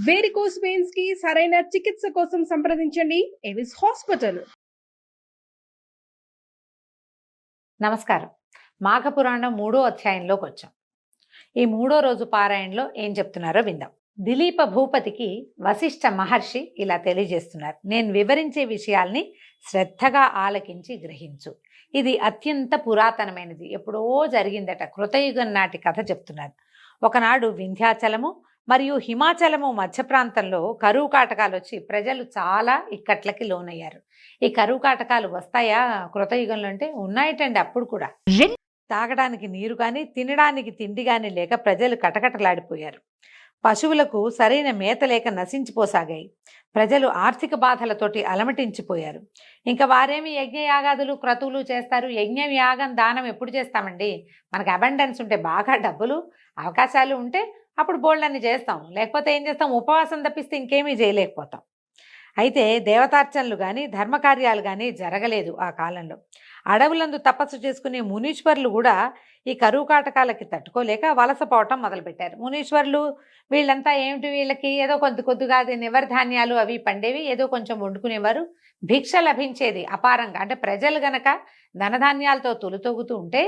Varicose veins కి సరైన చికిత్స కోసం సంప్రదించండి ఎవిస్ హాస్పిటల్. నమస్కారం. మాఘపురాణం 3వ అధ్యాయంలోకి వచ్చాం. ఈ 3వ రోజు పారాయణలో ఏం చెప్తున్నారో విందాం. దిలీప భూపతికి వశిష్ఠ మహర్షి ఇలా తెలియజేస్తున్నారు. నేను వివరించే విషయాల్ని శ్రద్ధగా ఆలకించి గ్రహించు. ఇది అత్యంత పురాతనమైనది, ఎప్పుడో జరిగిందట. కృతయుగం నాటి కథ చెప్తున్నారు. ఒకనాడు వింధ్యాచలము మరియు హిమాచలము మధ్య ప్రాంతంలో కరువు కాటకాలు వచ్చి ప్రజలు చాలా ఇక్కట్లకి లోనయ్యారు. ఈ కరువు కాటకాలు వస్తాయా కృతయుగంలో అంటే? ఉన్నాయటండి. అప్పుడు కూడా తాగడానికి నీరు కానీ తినడానికి తిండి కానీ లేక ప్రజలు కటకటలాడిపోయారు. పశువులకు సరైన మేత లేక నశించిపోసాగాయి. ప్రజలు ఆర్థిక బాధలతోటి అలమటించిపోయారు. ఇంకా వారేమి యజ్ఞయాగాదులు క్రతువులు చేస్తారు? యజ్ఞం యాగం దానం ఎప్పుడు చేస్తామండి? మనకు అబండెన్స్ ఉంటే, బాగా డబ్బులు అవకాశాలు ఉంటే అప్పుడు బోల్డన్ని చేస్తాం. లేకపోతే ఏం చేస్తాం? ఉపవాసం తప్పిస్తే ఇంకేమీ చేయలేకపోతాం. అయితే దేవతార్చనలు కానీ ధర్మకార్యాలు కానీ జరగలేదు ఆ కాలంలో. అడవులందు తపస్సు చేసుకునే మునీశ్వరులు కూడా ఈ కరువు కాటకాలకి తట్టుకోలేక వలసపోవటం మొదలుపెట్టారు. మునీశ్వరులు వీళ్ళంతా ఏమిటి, వీళ్ళకి ఏదో కొద్దిగా అది నివర్ధాన్యాలు అవి పండేవి, ఏదో కొంచెం వండుకునేవారు. భిక్ష లభించేది అపారంగా. అంటే ప్రజలు గనక ధనధాన్యాలతో తొలుతొగుతూ ఉంటే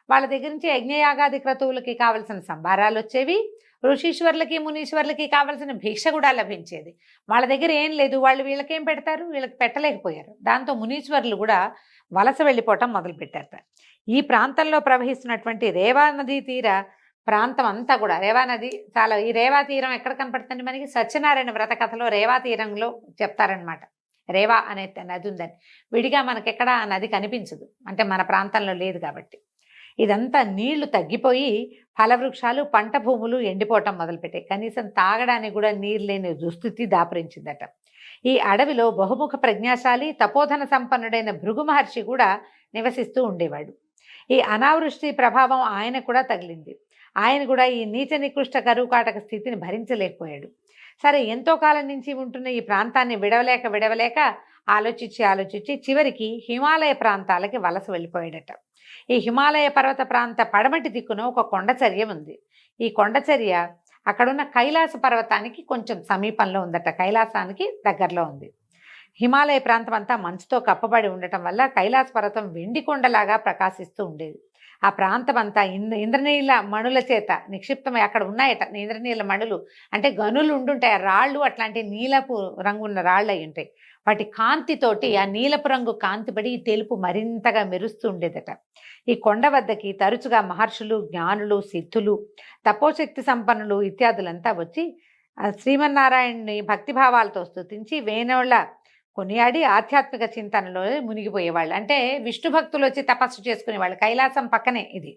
వాళ్ళ దగ్గర నుంచి యజ్ఞయాగాది క్రతువులకి కావలసిన సంభారాలు వచ్చేవి. ఋషీశ్వర్లకి మునీశ్వర్లకి కావలసిన భిక్ష కూడా లభించేది. వాళ్ళ దగ్గర ఏం లేదు, వాళ్ళు వీళ్ళకేం పెడతారు? వీళ్ళకి పెట్టలేకపోయారు. దాంతో మునీశ్వర్లు కూడా వలస వెళ్ళిపోవటం మొదలుపెట్టారు. ఈ ప్రాంతంలో ప్రవహిస్తున్నటువంటి రేవా నదీ తీర ప్రాంతం అంతా కూడా, రేవా నది చాలా, ఈ రేవా తీరం ఎక్కడ కనపడుతుంది మనకి? సత్యనారాయణ వ్రత కథలో రేవా తీరంలో చెప్తారనమాట. రేవా అనే నది ఉందని. విడిగా మనకెక్కడ ఆ నది కనిపించదు, అంటే మన ప్రాంతంలో లేదు కాబట్టి. ఇదంతా నీళ్లు తగ్గిపోయి ఫలవృక్షాలు పంట భూములు ఎండిపోవటం మొదలుపెట్టాయి. కనీసం తాగడానికి కూడా నీరు లేని దుస్థితి దాపురించిందట. ఈ అడవిలో బహుముఖ ప్రజ్ఞాశాలి తపోధన సంపన్నుడైన భృగు మహర్షి కూడా నివసిస్తూ ఉండేవాడు. ఈ అనావృష్టి ప్రభావం ఆయన కూడా తగిలింది. ఆయన కూడా ఈ నీచ నికృష్ట కరువు కాటక స్థితిని భరించలేకపోయాడు. సరే, ఎంతో కాలం నుంచి ఉంటున్న ఈ ప్రాంతాన్ని విడవలేక ఆలోచించి చివరికి హిమాలయ ప్రాంతాలకి వలస వెళ్ళిపోయాడట. ఈ హిమాలయ పర్వత ప్రాంత పడమటి దిక్కున ఒక కొండచర్య ఉంది. ఈ కొండచర్య అక్కడున్న కైలాస పర్వతానికి కొంచెం సమీపంలో ఉందట. కైలాసానికి దగ్గరలో ఉంది. హిమాలయ ప్రాంతం అంతా మంచుతో కప్పబడి ఉండటం వల్ల కైలాస పర్వతం వెండి కొండలాగా ప్రకాశిస్తూ ఉండేది. ఆ ప్రాంతం అంతా ఇంద్రనీల మణుల చేత నిక్షిప్తమై అక్కడ ఉన్నాయట. ఇంద్రనీల మణులు అంటే గనులు ఉండుంటాయి. రాళ్ళు అట్లాంటి నీలపు రంగున్న రాళ్ళు అయి ఉంటాయి. వాటి కాంతితోటి, ఆ నీలపు రంగు కాంతిపడి ఈ తెలుపు మరింతగా మెరుస్తూ ఉండేదట. ఈ కొండ వద్దకి తరచుగా మహర్షులు, జ్ఞానులు, సిద్ధులు, తపోశక్తి సంపన్నులు ఇత్యాదులంతా వచ్చి శ్రీమన్నారాయణుని భక్తిభావాలతో స్తుతించి వేణోళ్ళ కొనియాడి ఆధ్యాత్మిక చింతనలో మునిగిపోయేవాళ్ళు. అంటే విష్ణు భక్తులు వచ్చి తపస్సు చేసుకునేవాళ్ళు. కైలాసం పక్కనే ఇది.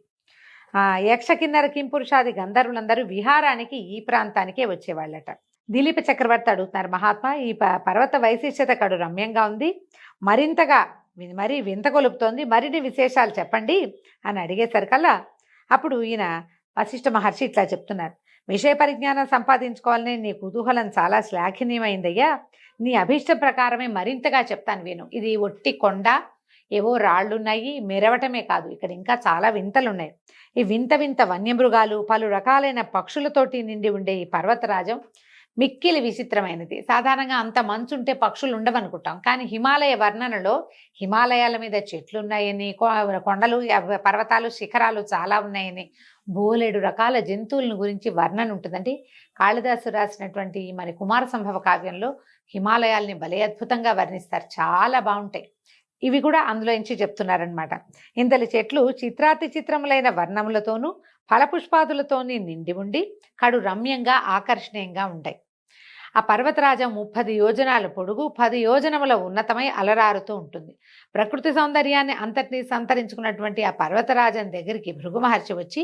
యక్ష కిన్నర కింపురుషాది గంధర్వులందరూ విహారానికి ఈ ప్రాంతానికే వచ్చేవాళ్ళట. దిలీప చక్రవర్తి అడుగుతున్నారు, మహాత్మా, ఈ పర్వత వైశిష్ట్యత కడు రమ్యంగా ఉంది, మరింతగా మరీ వింత కొలుపుతోంది, మరిన్ని విశేషాలు చెప్పండి అని అడిగేసరికల్లా అప్పుడు ఈయన వశిష్ఠ మహర్షి ఇట్లా చెప్తున్నారు. విషయ పరిజ్ఞానం సంపాదించుకోవాలని నీ కుతూహలం చాలా శ్లాఘనీయమైందయ్యా. నీ అభీష్ట ప్రకారమే మరింతగా చెప్తాను విను. ఇది ఒట్టి కొండ, ఏవో రాళ్ళున్నాయి, మెరవటమే కాదు, ఇక్కడ ఇంకా చాలా వింతలున్నాయి. ఈ వింత వన్యమృగాలు, పలు రకాలైన పక్షులతోటి నిండి ఉండే ఈ పర్వతరాజం మిక్కిలి విచిత్రమైనది. సాధారణంగా అంత మంచు ఉంటే పక్షులు ఉండవనుకుంటాం, కానీ హిమాలయ వర్ణనలో హిమాలయాల మీద చెట్లు ఉన్నాయని, కొండలు, పర్వతాలు, శిఖరాలు చాలా ఉన్నాయని, బోలెడు రకాల జంతువులను గురించి వర్ణన ఉంటుందండి. కాళిదాసు రాసినటువంటి మరి కుమార సంభవ కావ్యంలో హిమాలయాల్ని భలే అద్భుతంగా వర్ణిస్తారు. చాలా బాగుంటాయి. ఇవి కూడా అందులో నుంచి చెప్తున్నారనమాట. ఇంతటి చెట్లు చిత్రాతి చిత్రములైన వర్ణములతోనూ ఫలపుష్పాదులతోని నిండి ఉండి కడు రమ్యంగా ఆకర్షణీయంగా ఉంటాయి. ఆ పర్వతరాజం 30 యోజనాల పొడుగు, 10 యోజనముల ఉన్నతమై అలరారుతూ ఉంటుంది. ప్రకృతి సౌందర్యాన్ని అంతటినీ సంతరించుకున్నటువంటి ఆ పర్వతరాజం దగ్గరికి భృగు మహర్షి వచ్చి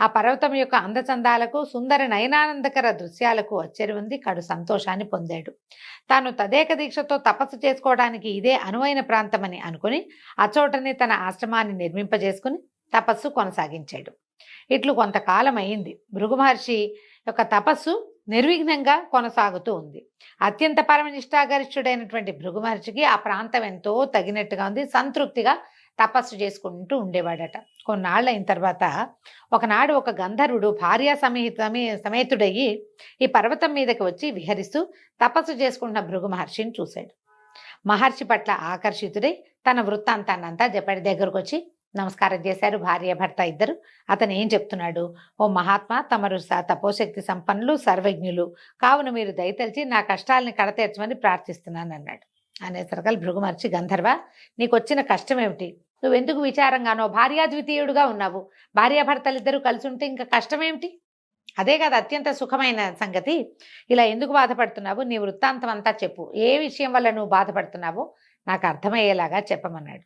ఆ పర్వతం యొక్క అందచందాలకు, సుందర నయనానందకర దృశ్యాలకు అచ్చెరి ఉంది కడు సంతోషాన్ని పొందాడు. తాను తదేక దీక్షతో తపస్సు చేసుకోవడానికి ఇదే అనువైన ప్రాంతమని అనుకుని అచోటనే తన ఆశ్రమాన్ని నిర్మింపజేసుకుని తపస్సు కొనసాగించాడు. ఇట్లు కొంతకాలం అయింది. భృగు మహర్షి యొక్క తపస్సు నిర్విఘ్నంగా కొనసాగుతూ ఉంది. అత్యంత పరమనిష్టాగరిష్ఠుడైనటువంటి భృగు మహర్షికి ఆ ప్రాంతం ఎంతో తగినట్టుగా ఉంది, సంతృప్తిగా తపస్సు చేసుకుంటూ ఉండేవాడట. కొన్నాళ్ళు అయిన తర్వాత ఒకనాడు ఒక గంధర్వుడు భార్యా సమేతుడయ్యి ఈ పర్వతం మీదకి వచ్చి విహరిస్తూ తపస్సు చేసుకుంటున్న భృగు మహర్షిని చూశాడు. మహర్షి పట్ల ఆకర్షితుడై తన వృత్తాంతాన్నంతా చెప్పాడు. దగ్గరకు వచ్చి నమస్కారం చేశారు భార్య భర్త ఇద్దరు. అతను ఏం చెప్తున్నాడు, ఓ మహాత్మా, తమరు తపోశక్తి సంపన్నులు, సర్వజ్ఞులు కావున మీరు దయతలిచి నా కష్టాలని కడతీర్చమని ప్రార్థిస్తున్నాను అన్నాడు. అనేసరికల్ భృగు మహర్షి, గంధర్వ, నీకు వచ్చిన కష్టం ఏమిటి? నువ్వెందుకు విచారంగానో భార్యాద్వితీయుడుగా ఉన్నావు. భార్యాభర్తలిద్దరూ కలిసి ఉంటే ఇంకా కష్టమేమిటి? అదే కాదు అత్యంత సుఖమైన సంగతి. ఇలా ఎందుకు బాధపడుతున్నావు? నీ వృత్తాంతం అంతా చెప్పు. ఏ విషయం వల్ల నువ్వు బాధపడుతున్నావో నాకు అర్థమయ్యేలాగా చెప్పమన్నాడు.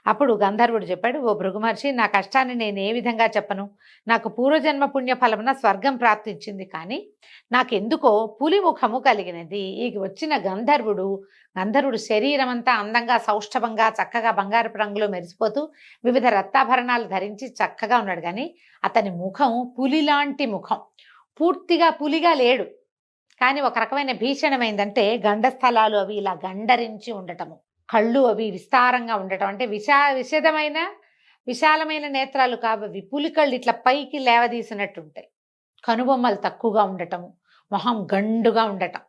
అప్పుడు గంధర్వుడు చెప్పాడు, ఓ భృగు మహర్షి, నా కష్టాన్ని నేను ఏ విధంగా చెప్పను? నాకు పూర్వజన్మ పుణ్యఫలమున స్వర్గం ప్రాప్తించింది, కానీ నాకెందుకో పులి ముఖము కలిగినది. ఈ వచ్చిన గంధర్వుడు శరీరం అంతా అందంగా సౌష్ఠవంగా చక్కగా బంగారపు రంగులో మెరిసిపోతూ వివిధ రత్నాభరణాలు ధరించి చక్కగా ఉన్నాడు. కానీ అతని ముఖం పులిలాంటి ముఖం, పూర్తిగా పులిగా లేడు. కానీ ఒక రకమైన భీషణమైందంటే గండస్థలాలు అవి ఇలా గండరించి ఉండటము, కళ్ళు అవి విస్తారంగా ఉండటం, అంటే విశాలమైన నేత్రాలు కావవి, పులి కళ్ళు ఇట్లా పైకి లేవదీసినట్టుంటాయి. కనుబొమ్మలు తక్కువగా ఉండటము, మొహం గండుగా ఉండటం.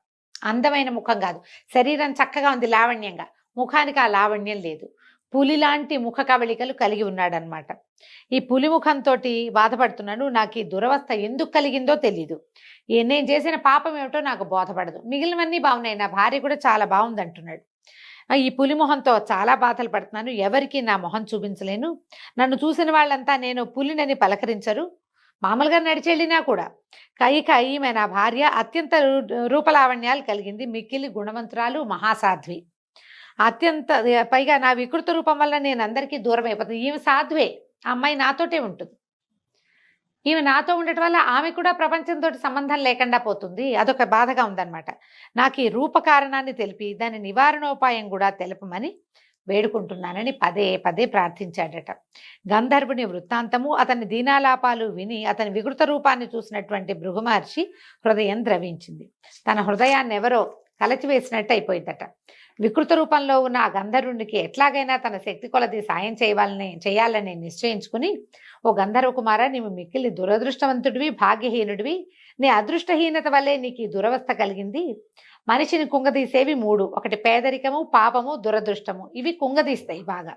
అందమైన ముఖం కాదు, శరీరం చక్కగా ఉంది లావణ్యంగా, ముఖానికి ఆ లావణ్యం లేదు. పులిలాంటి ముఖ కవళికలు కలిగి ఉన్నాడనమాట. ఈ పులి ముఖంతో బాధపడుతున్నాను. నాకు ఈ దురవస్థ ఎందుకు కలిగిందో తెలీదు. నేను చేసిన పాపం ఏమిటో నాకు బోధపడదు. మిగిలినవన్నీ బాగున్నాయి, నా భార్య కూడా చాలా బాగుంది అంటున్నాడు. ఈ పులి మొహంతో చాలా బాధలు పడుతున్నాను. ఎవరికి నా మొహం చూపించలేను. నన్ను చూసిన వాళ్ళంతా నేను పులినని పలకరించరు. మామూలుగా నడిచెళ్ళినా కూడా. ఈమె నా భార్య అత్యంత రూపలావణ్యాలు కలిగింది, మిక్కిలి గుణవంతురాలు, మహాసాధ్వి. అత్యంత పైగా నా వికృత రూపం వల్ల నేను అందరికీ దూరం అయిపోతుంది. ఈమె సాధ్వే, ఆ అమ్మాయి నాతోటే ఉంటుంది. ఈమె నాతో ఉండటం వల్ల ఆమె కూడా ప్రపంచంతో సంబంధం లేకుండా పోతుంది. అదొక బాధగా ఉందన్నమాట. నాకు ఈ రూపకారణాన్ని తెలిపి దాని నివారణోపాయం కూడా తెలపమని వేడుకుంటున్నానని పదే పదే ప్రార్థించాడట. గంధర్వుని వృత్తాంతము, అతని దీనాలాపాలు విని అతని వికృత రూపాన్ని చూసినటువంటి భృగు మహర్షి హృదయం ద్రవించింది. తన హృదయాన్ని ఎవరో కలచివేసినట్టు అయిపోయిందట. వికృత రూపంలో ఉన్న ఆ గంధర్వునికి ఎట్లాగైనా తన శక్తి కొలది సాయం చేయాలని నిశ్చయించుకుని, ఓ గంధర్వ కుమార, నీవు మిక్కిలి దురదృష్టవంతుడివి, భాగ్యహీనుడివి. నీ అదృష్టహీనత వల్లే నీకు ఈ దురవస్థ కలిగింది. మనిషిని కుంగదీసేవి 3: ఒకటి పేదరికము, పాపము, దురదృష్టము. ఇవి కుంగదీస్తాయి బాగా.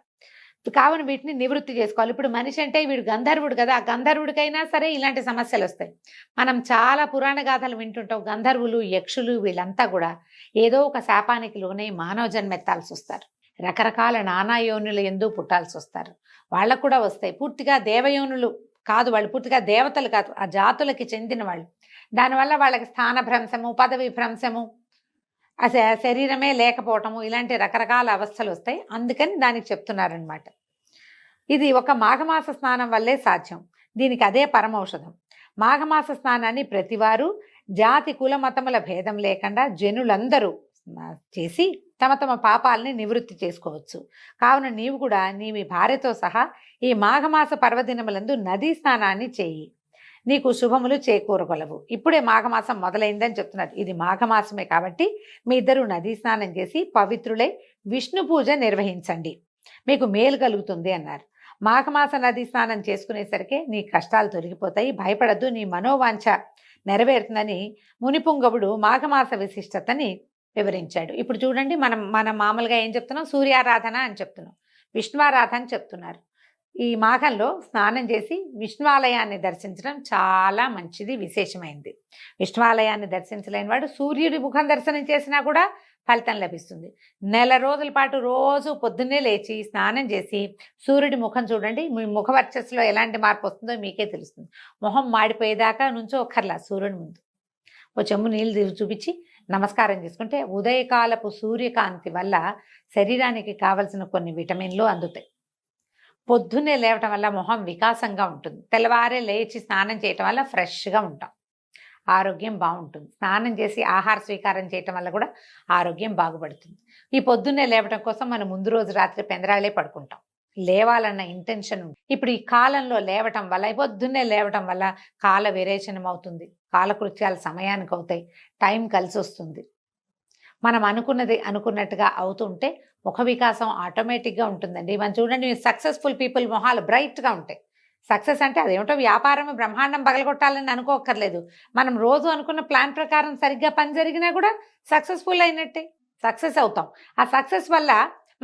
కావున వీటిని నివృత్తి చేసుకోవాలి. ఇప్పుడు మనిషి అంటే వీడు గంధర్వుడు కదా, ఆ గంధర్వుడికైనా సరే ఇలాంటి సమస్యలు వస్తాయి. మనం చాలా పురాణ గాథలు వింటుంటాం. గంధర్వులు, యక్షులు వీళ్ళంతా కూడా ఏదో ఒక శాపానికి లోనే మానవ జన్మెత్తాల్సి వస్తారు. రకరకాల నానాయోనుల ఎందు పుట్టాల్సి వస్తారు. వాళ్ళకు కూడా వస్తాయి. పూర్తిగా దేవయోనులు కాదు, వాళ్ళు పూర్తిగా దేవతలు కాదు, ఆ జాతులకి చెందిన వాళ్ళు. దానివల్ల వాళ్ళకి స్థాన భ్రంశము, పదవి భ్రంశము, శరీరమే లేకపోవటము, ఇలాంటి రకరకాల అవస్థలు వస్తాయి. అందుకని దానికి చెప్తున్నారనమాట. ఇది ఒక మాఘమాస స్నానం వల్లే సాధ్యం. దీనికి అదే పరమౌషధం. మాఘమాస స్నానాన్ని ప్రతివారు జాతి కుల మతముల భేదం లేకుండా జనులందరూ చేసి తమ తమ పాపాలని నివృత్తి చేసుకోవచ్చు. కావున నీవు కూడా నీ భార్యతో సహా ఈ మాఘమాస పర్వదినములందు నదీ స్నానాన్ని చేయి, నీకు శుభములు చేకూరగలవు. ఇప్పుడే మాఘమాసం మొదలైందని చెప్తున్నారు. ఇది మాఘమాసమే కాబట్టి మీ ఇద్దరు నదీ స్నానం చేసి పవిత్రులై విష్ణు పూజ నిర్వహించండి, మీకు మేలు కలుగుతుంది అన్నారు. మాఘమాస నదీ స్నానం చేసుకునేసరికి నీ కష్టాలు తొలగిపోతాయి, భయపడద్దు, నీ మనోవాంఛ నెరవేరుతుందని మునిపుంగవుడు మాఘమాస విశిష్టతని వివరించాడు. ఇప్పుడు చూడండి, మనం మామూలుగా ఏం చెప్తున్నాం, సూర్యారాధన అని చెప్తున్నాం, విష్ణువారాధన చెప్తున్నారు. ఈ మాఘంలో స్నానం చేసి విష్ణువాలయాన్ని దర్శించడం చాలా మంచిది, విశేషమైంది. విష్ణువాలయాన్ని దర్శించలేని వాడు సూర్యుడి ముఖం దర్శనం చేసినా కూడా ఫలితం లభిస్తుంది. నెల రోజుల పాటు రోజు పొద్దున్నే లేచి స్నానం చేసి సూర్యుడి ముఖం చూడండి. మీ ముఖ వర్చస్సులో ఎలాంటి మార్పు వస్తుందో మీకే తెలుస్తుంది. మొహం మాడిపోయేదాకా నుంచో ఒక్కర్లా సూర్యుడి ముందు ఓ చెంబు నీళ్ళు చూపించి నమస్కారం చేసుకుంటే ఉదయకాలపు సూర్యకాంతి వల్ల శరీరానికి కావలసిన కొన్ని విటమిన్లు అందుతాయి. పొద్దున్నే లేవటం వల్ల మొహం వికాసంగా ఉంటుంది. తెల్లవారే లేచి స్నానం చేయటం వల్ల ఫ్రెష్గా ఉంటాం, ఆరోగ్యం బాగుంటుంది. స్నానం చేసి ఆహార స్వీకారం చేయటం వల్ల కూడా ఆరోగ్యం బాగుపడుతుంది. ఈ పొద్దున్నే లేవటం కోసం మనం ముందు రోజు రాత్రి పెందరాలే పడుకుంటాం, లేవాలన్న ఇంటెన్షన్ ఉంది. ఇప్పుడు ఈ కాలంలో లేవటం వల్ల, పొద్దున్నే లేవటం వల్ల కాల విరేచనం అవుతుంది, కాలకృత్యాలు సమయానికి అవుతాయి, టైం కలిసి వస్తుంది. మనం అనుకున్నది అనుకున్నట్టుగా అవుతుంటే ముఖ వికాసం ఆటోమేటిక్గా ఉంటుందండి. మనం చూడండి, సక్సెస్ఫుల్ పీపుల్ మొహాలు బ్రైట్గా ఉంటాయి. సక్సెస్ అంటే అదేమిటో వ్యాపారం బ్రహ్మాండం పగలగొట్టాలని అనుకోక్కర్లేదు. మనం రోజు అనుకున్న ప్లాన్ ప్రకారం సరిగ్గా పని జరిగినా కూడా సక్సెస్ఫుల్ అయినట్టే, సక్సెస్ అవుతాం. ఆ సక్సెస్ వల్ల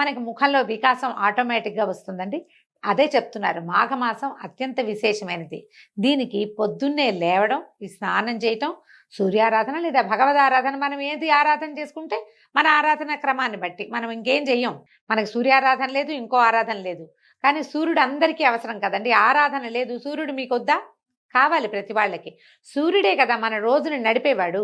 మనకి ముఖంలో వికాసం ఆటోమేటిక్గా వస్తుందండి. అదే చెప్తున్నారు, మాఘమాసం అత్యంత విశేషమైనది. దీనికి పొద్దున్నే లేవడం, ఈ స్నానం చేయటం, సూర్యారాధన లేదా భగవద్ ఆరాధన, మనం ఏది ఆరాధన చేసుకుంటే మన ఆరాధన క్రమాన్ని బట్టి మనం ఇంకేం చెయ్యం. మనకి సూర్యారాధన లేదు, ఇంకో ఆరాధన లేదు. కానీ సూర్యుడు అందరికీ అవసరం కదండి. ఆరాధన లేదు, సూర్యుడు మీకొద్దా? కావాలి ప్రతి వాళ్ళకి. సూర్యుడే కదా మన రోజుని నడిపేవాడు,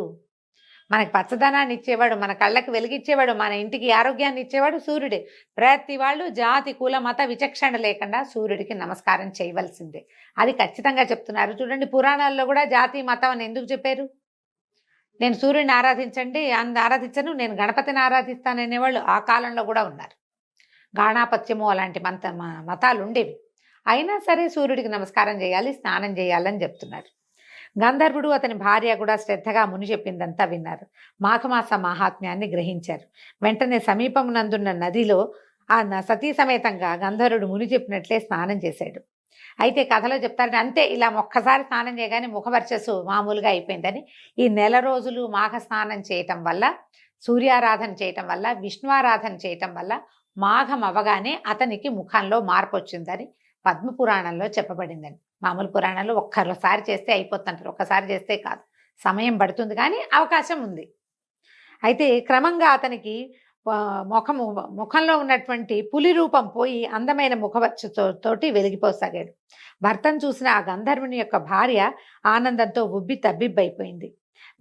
మనకి పచ్చదనాన్ని ఇచ్చేవాడు, మన కళ్ళకి వెలిగిచ్చేవాడు, మన ఇంటికి ఆరోగ్యాన్ని ఇచ్చేవాడు సూర్యుడే. ప్రతి వాళ్ళు జాతి కుల మత విచక్షణ లేకుండా సూర్యుడికి నమస్కారం చేయవలసిందే. అది ఖచ్చితంగా చెప్తున్నారు. చూడండి, పురాణాల్లో కూడా జాతి మతం అని ఎందుకు చెప్పారు? నేను సూర్యుడిని ఆరాధించను, నేను గణపతిని ఆరాధిస్తాను అనేవాళ్ళు ఆ కాలంలో కూడా ఉన్నారు. గాణాపత్యము అలాంటి మతాలు ఉండేవి. అయినా సరే సూర్యుడికి నమస్కారం చేయాలి, స్నానం చేయాలని చెప్తున్నారు. గంధర్వుడు అతని భార్య కూడా శ్రద్ధగా ముని చెప్పిందంతా విన్నారు. మాఘమాస మహాత్మ్యాన్ని గ్రహించారు. వెంటనే సమీపమునందున్న నదిలో సతీ సమేతంగా గంధర్వుడు ముని చెప్పినట్లే స్నానం చేశాడు. అయితే కథలో చెప్తారంటే అంతే, ఇలా ఒక్కసారి స్నానం చేయగానే ముఖవర్చస్సు మామూలుగా అయిపోయిందని. ఈ నెల రోజులు మాఘ స్నానం చేయటం వల్ల, సూర్యారాధన చేయటం వల్ల, విష్ణువారాధన చేయటం వల్ల మాఘం అవ్వగానే అతనికి ముఖంలో మార్పు వచ్చిందని పద్మపురాణంలో చెప్పబడిందండి. మామూలు పురాణాల్లో ఒక్కసారి చేస్తే అయిపోతుంటారు, ఒక్కసారి చేస్తే కాదు, సమయం పడుతుంది, కానీ అవకాశం ఉంది. అయితే క్రమంగా అతనికి ముఖంలో ఉన్నటువంటి పులి రూపం పోయి అందమైన ముఖవర్చతోటి వెలిగిపోసాగాడు. భర్తను చూసిన ఆ గంధర్వుని యొక్క భార్య ఆనందంతో ఉబ్బి తబ్బిబ్బైపోయింది.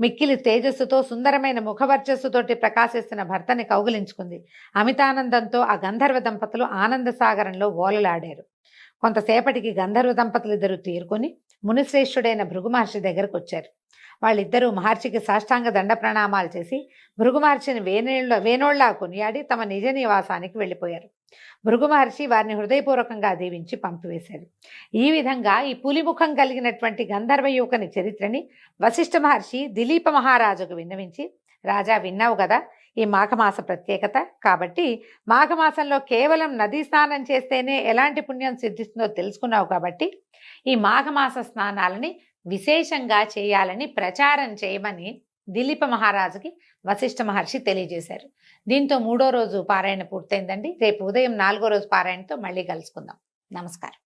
మిక్కిలి తేజస్సుతో సుందరమైన ముఖవర్చస్సుతోటి ప్రకాశిస్తున్న భర్తని కౌగిలించుకుంది. అమితానందంతో ఆ గంధర్వ దంపతులు ఆనంద సాగరంలో ఓలలాడారు. కొంతసేపటికి గంధర్వ దంపతులు ఇద్దరు తీరుకొని మునిశ్రేష్ఠుడైన భృగు మహర్షి దగ్గరకు వచ్చారు. వాళ్ళిద్దరూ మహర్షికి సాష్టాంగ దండ ప్రణామాలు చేసి భృగు మహర్షిని వేనోళ్లా కొనియాడి తమ నిజ నివాసానికి వెళ్ళిపోయారు. భృగు మహర్షి వారిని హృదయపూర్వకంగా దీవించి పంపివేశారు. ఈ విధంగా ఈ పులిముఖం కలిగినటువంటి గంధర్వ యువకుని చరిత్రని వశిష్ఠ మహర్షి దిలీప మహారాజుకు విన్నవించి, రాజా విన్నావు కదా ఈ మాఘమాస ప్రత్యేకత, కాబట్టి మాఘమాసంలో కేవలం నదీ స్నానం చేస్తేనే ఎలాంటి పుణ్యం సిద్ధిస్తుందో తెలుసుకున్నావు, కాబట్టి ఈ మాఘమాస స్నానాలని విశేషంగా చేయాలని ప్రచారం చేయమని దిలీప మహారాజుకి వశిష్ఠ మహర్షి తెలియజేశారు. దీంతో 3వ రోజు పారాయణ పూర్తయిందండి. రేపు ఉదయం 4వ రోజు పారాయణతో మళ్ళీ కలుసుకుందాం. నమస్కారం.